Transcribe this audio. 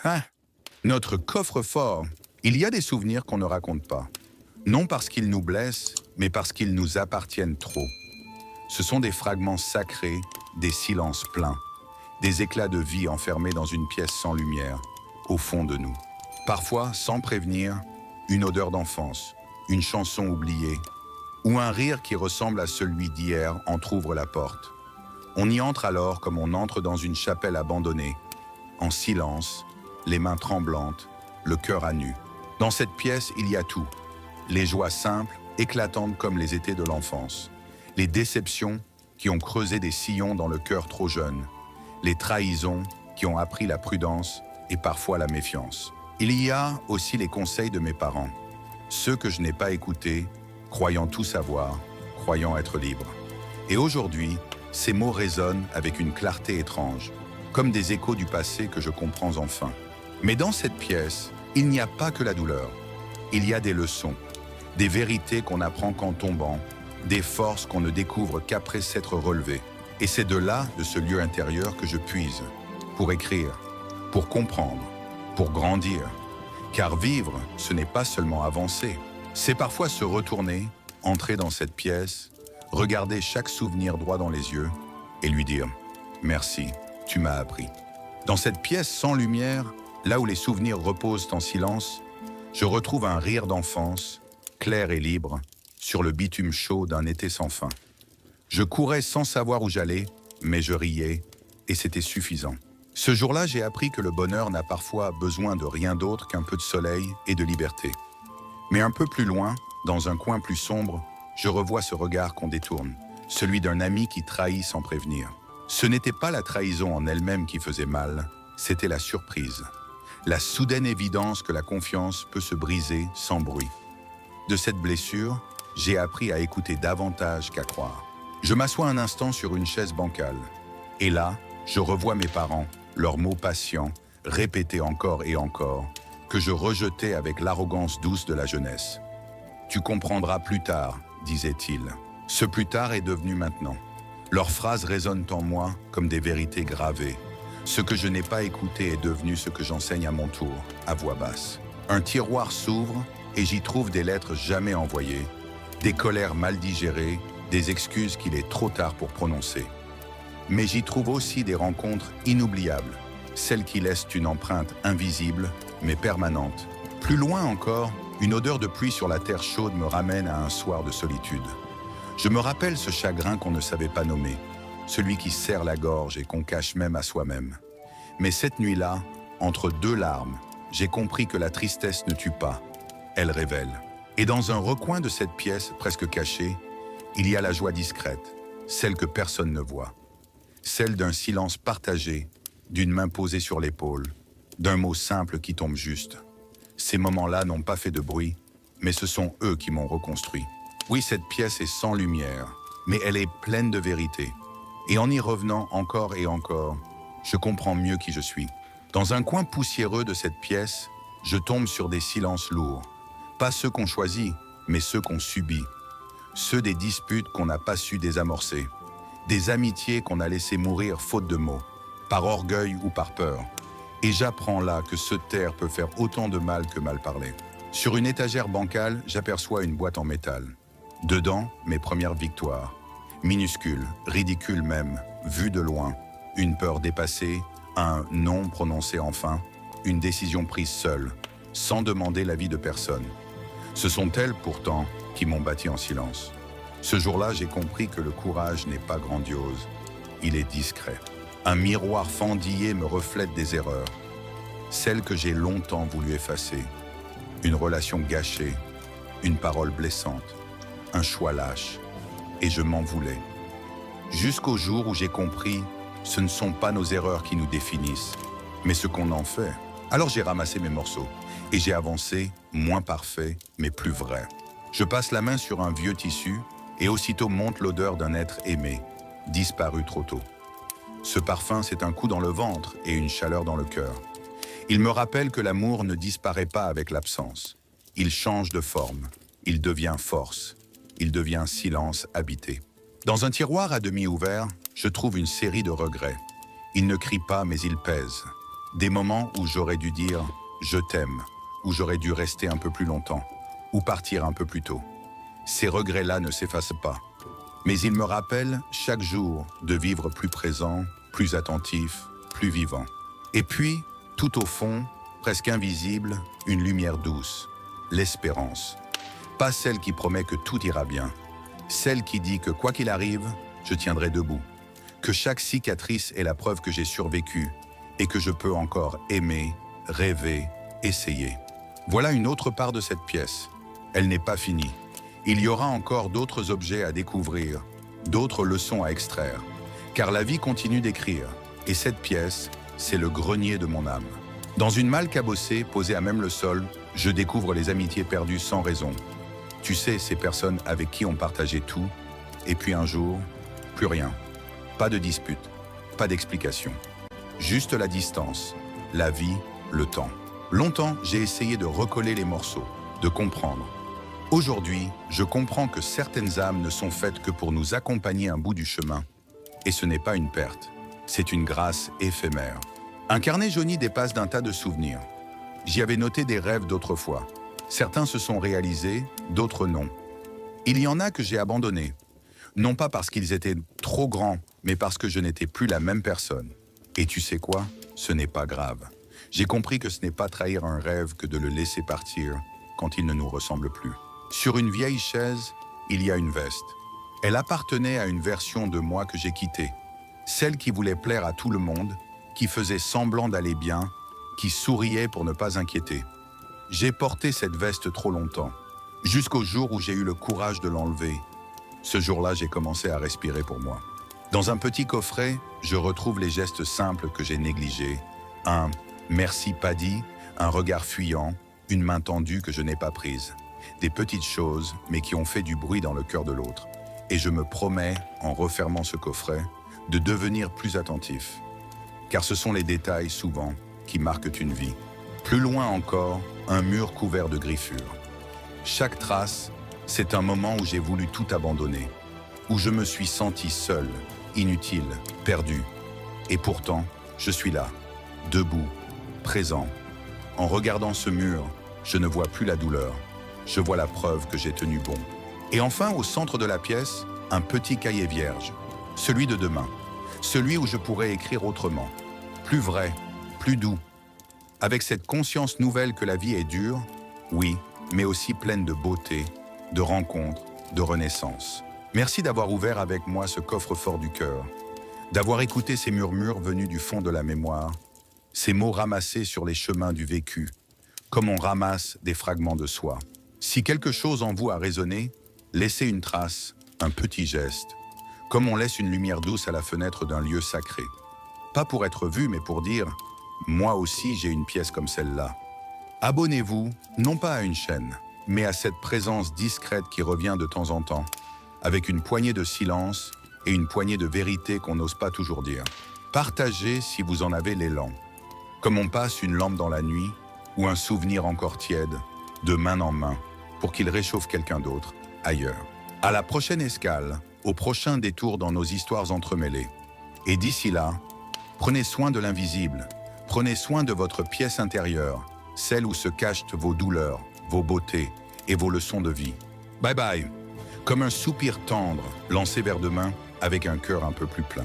Ah, notre coffre-fort. Il y a des souvenirs qu'on ne raconte pas. Non parce qu'ils nous blessent, mais parce qu'ils nous appartiennent trop. Ce sont des fragments sacrés, des silences pleins, des éclats de vie enfermés dans une pièce sans lumière, au fond de nous. Parfois, sans prévenir, une odeur d'enfance, une chanson oubliée, ou un rire qui ressemble à celui d'hier entr'ouvre la porte. On y entre alors comme on entre dans une chapelle abandonnée, en silence, les mains tremblantes, le cœur à nu. Dans cette pièce, il y a tout. Les joies simples, éclatantes comme les étés de l'enfance. Les déceptions qui ont creusé des sillons dans le cœur trop jeune. Les trahisons qui ont appris la prudence et parfois la méfiance. Il y a aussi les conseils de mes parents. Ceux que je n'ai pas écoutés, croyant tout savoir, croyant être libre. Et aujourd'hui, ces mots résonnent avec une clarté étrange, comme des échos du passé que je comprends enfin. Mais dans cette pièce, il n'y a pas que la douleur. Il y a des leçons, des vérités qu'on apprend qu'en tombant, des forces qu'on ne découvre qu'après s'être relevé. Et c'est de là, de ce lieu intérieur, que je puise, pour écrire, pour comprendre, pour grandir. Car vivre, ce n'est pas seulement avancer. C'est parfois se retourner, entrer dans cette pièce, regarder chaque souvenir droit dans les yeux et lui dire « Merci, tu m'as appris ». Dans cette pièce sans lumière, là où les souvenirs reposent en silence, je retrouve un rire d'enfance, clair et libre, sur le bitume chaud d'un été sans fin. Je courais sans savoir où j'allais, mais je riais, et c'était suffisant. Ce jour-là, j'ai appris que le bonheur n'a parfois besoin de rien d'autre qu'un peu de soleil et de liberté. Mais un peu plus loin, dans un coin plus sombre, je revois ce regard qu'on détourne, celui d'un ami qui trahit sans prévenir. Ce n'était pas la trahison en elle-même qui faisait mal, c'était la surprise. La soudaine évidence que la confiance peut se briser sans bruit. De cette blessure, j'ai appris à écouter davantage qu'à croire. Je m'assois un instant sur une chaise bancale. Et là, je revois mes parents, leurs mots patients, répétés encore et encore, que je rejetais avec l'arrogance douce de la jeunesse. « Tu comprendras plus tard », disait-il. Ce plus tard est devenu maintenant. Leurs phrases résonnent en moi comme des vérités gravées. Ce que je n'ai pas écouté est devenu ce que j'enseigne à mon tour, à voix basse. Un tiroir s'ouvre et j'y trouve des lettres jamais envoyées, des colères mal digérées, des excuses qu'il est trop tard pour prononcer. Mais j'y trouve aussi des rencontres inoubliables, celles qui laissent une empreinte invisible, mais permanente. Plus loin encore, une odeur de pluie sur la terre chaude me ramène à un soir de solitude. Je me rappelle ce chagrin qu'on ne savait pas nommer, celui qui serre la gorge et qu'on cache même à soi-même. Mais cette nuit-là, entre deux larmes, j'ai compris que la tristesse ne tue pas, elle révèle. Et dans un recoin de cette pièce presque cachée, il y a la joie discrète, celle que personne ne voit. Celle d'un silence partagé, d'une main posée sur l'épaule, d'un mot simple qui tombe juste. Ces moments-là n'ont pas fait de bruit, mais ce sont eux qui m'ont reconstruit. Oui, cette pièce est sans lumière, mais elle est pleine de vérité. Et en y revenant encore et encore, je comprends mieux qui je suis. Dans un coin poussiéreux de cette pièce, je tombe sur des silences lourds. Pas ceux qu'on choisit, mais ceux qu'on subit. Ceux des disputes qu'on n'a pas su désamorcer. Des amitiés qu'on a laissées mourir faute de mots, par orgueil ou par peur. Et j'apprends là que se taire peut faire autant de mal que mal parler. Sur une étagère bancale, j'aperçois une boîte en métal. Dedans, mes premières victoires. Minuscules, ridicules même, vues de loin. Une peur dépassée, un non prononcé enfin, une décision prise seule, sans demander l'avis de personne. Ce sont elles, pourtant, qui m'ont bâti en silence. Ce jour-là, j'ai compris que le courage n'est pas grandiose, il est discret. Un miroir fendillé me reflète des erreurs, celles que j'ai longtemps voulu effacer. Une relation gâchée, une parole blessante, un choix lâche, et je m'en voulais. Jusqu'au jour où j'ai compris, ce ne sont pas nos erreurs qui nous définissent, mais ce qu'on en fait. Alors j'ai ramassé mes morceaux, et j'ai avancé, moins parfait, mais plus vrai. Je passe la main sur un vieux tissu, et aussitôt monte l'odeur d'un être aimé, disparu trop tôt. Ce parfum, c'est un coup dans le ventre et une chaleur dans le cœur. Il me rappelle que l'amour ne disparaît pas avec l'absence. Il change de forme, il devient force, il devient silence habité. Dans un tiroir à demi ouvert, je trouve une série de regrets. Ils ne crient pas, mais ils pèsent. Des moments où j'aurais dû dire « je t'aime », où j'aurais dû rester un peu plus longtemps, ou partir un peu plus tôt. Ces regrets-là ne s'effacent pas. Mais ils me rappellent chaque jour de vivre plus présent, plus attentif, plus vivant. Et puis, tout au fond, presque invisible, une lumière douce, l'espérance. Pas celle qui promet que tout ira bien, celle qui dit que quoi qu'il arrive, je tiendrai debout, que chaque cicatrice est la preuve que j'ai survécu et que je peux encore aimer, rêver, essayer. Voilà une autre part de cette pièce. Elle n'est pas finie. Il y aura encore d'autres objets à découvrir, d'autres leçons à extraire, car la vie continue d'écrire, et cette pièce, c'est le grenier de mon âme. Dans une malle cabossée, posée à même le sol, je découvre les amitiés perdues sans raison. Tu sais, ces personnes avec qui on partageait tout, et puis un jour, plus rien. Pas de dispute, pas d'explication. Juste la distance, la vie, le temps. Longtemps, j'ai essayé de recoller les morceaux, de comprendre. Aujourd'hui, je comprends que certaines âmes ne sont faites que pour nous accompagner un bout du chemin. Et ce n'est pas une perte, c'est une grâce éphémère. Un carnet jauni dépasse d'un tas de souvenirs. J'y avais noté des rêves d'autrefois. Certains se sont réalisés, d'autres non. Il y en a que j'ai abandonnés. Non pas parce qu'ils étaient trop grands, mais parce que je n'étais plus la même personne. Et tu sais quoi? Ce n'est pas grave. J'ai compris que ce n'est pas trahir un rêve que de le laisser partir quand il ne nous ressemble plus. Sur une vieille chaise, il y a une veste. Elle appartenait à une version de moi que j'ai quittée. Celle qui voulait plaire à tout le monde, qui faisait semblant d'aller bien, qui souriait pour ne pas inquiéter. J'ai porté cette veste trop longtemps, jusqu'au jour où j'ai eu le courage de l'enlever. Ce jour-là, j'ai commencé à respirer pour moi. Dans un petit coffret, je retrouve les gestes simples que j'ai négligés. Un « merci pas dit », un regard fuyant, une main tendue que je n'ai pas prise. Des petites choses, mais qui ont fait du bruit dans le cœur de l'autre. Et je me promets, en refermant ce coffret, de devenir plus attentif. Car ce sont les détails, souvent, qui marquent une vie. Plus loin encore, un mur couvert de griffures. Chaque trace, c'est un moment où j'ai voulu tout abandonner, où je me suis senti seul, inutile, perdu. Et pourtant, je suis là, debout, présent. En regardant ce mur, je ne vois plus la douleur. Je vois la preuve que j'ai tenu bon. Et enfin, au centre de la pièce, un petit cahier vierge. Celui de demain. Celui où je pourrais écrire autrement. Plus vrai, plus doux. Avec cette conscience nouvelle que la vie est dure, oui, mais aussi pleine de beauté, de rencontres, de renaissance. Merci d'avoir ouvert avec moi ce coffre-fort du cœur, d'avoir écouté ces murmures venus du fond de la mémoire, ces mots ramassés sur les chemins du vécu, comme on ramasse des fragments de soi. Si quelque chose en vous a résonné, laissez une trace, un petit geste, comme on laisse une lumière douce à la fenêtre d'un lieu sacré. Pas pour être vu, mais pour dire « moi aussi j'ai une pièce comme celle-là ». Abonnez-vous, non pas à une chaîne, mais à cette présence discrète qui revient de temps en temps, avec une poignée de silence et une poignée de vérité qu'on n'ose pas toujours dire. Partagez si vous en avez l'élan, comme on passe une lampe dans la nuit ou un souvenir encore tiède, de main en main, pour qu'il réchauffe quelqu'un d'autre, ailleurs. À la prochaine escale, au prochain détour dans nos histoires entremêlées. Et d'ici là, prenez soin de l'invisible, prenez soin de votre pièce intérieure, celle où se cachent vos douleurs, vos beautés et vos leçons de vie. Bye bye, comme un soupir tendre lancé vers demain avec un cœur un peu plus plein.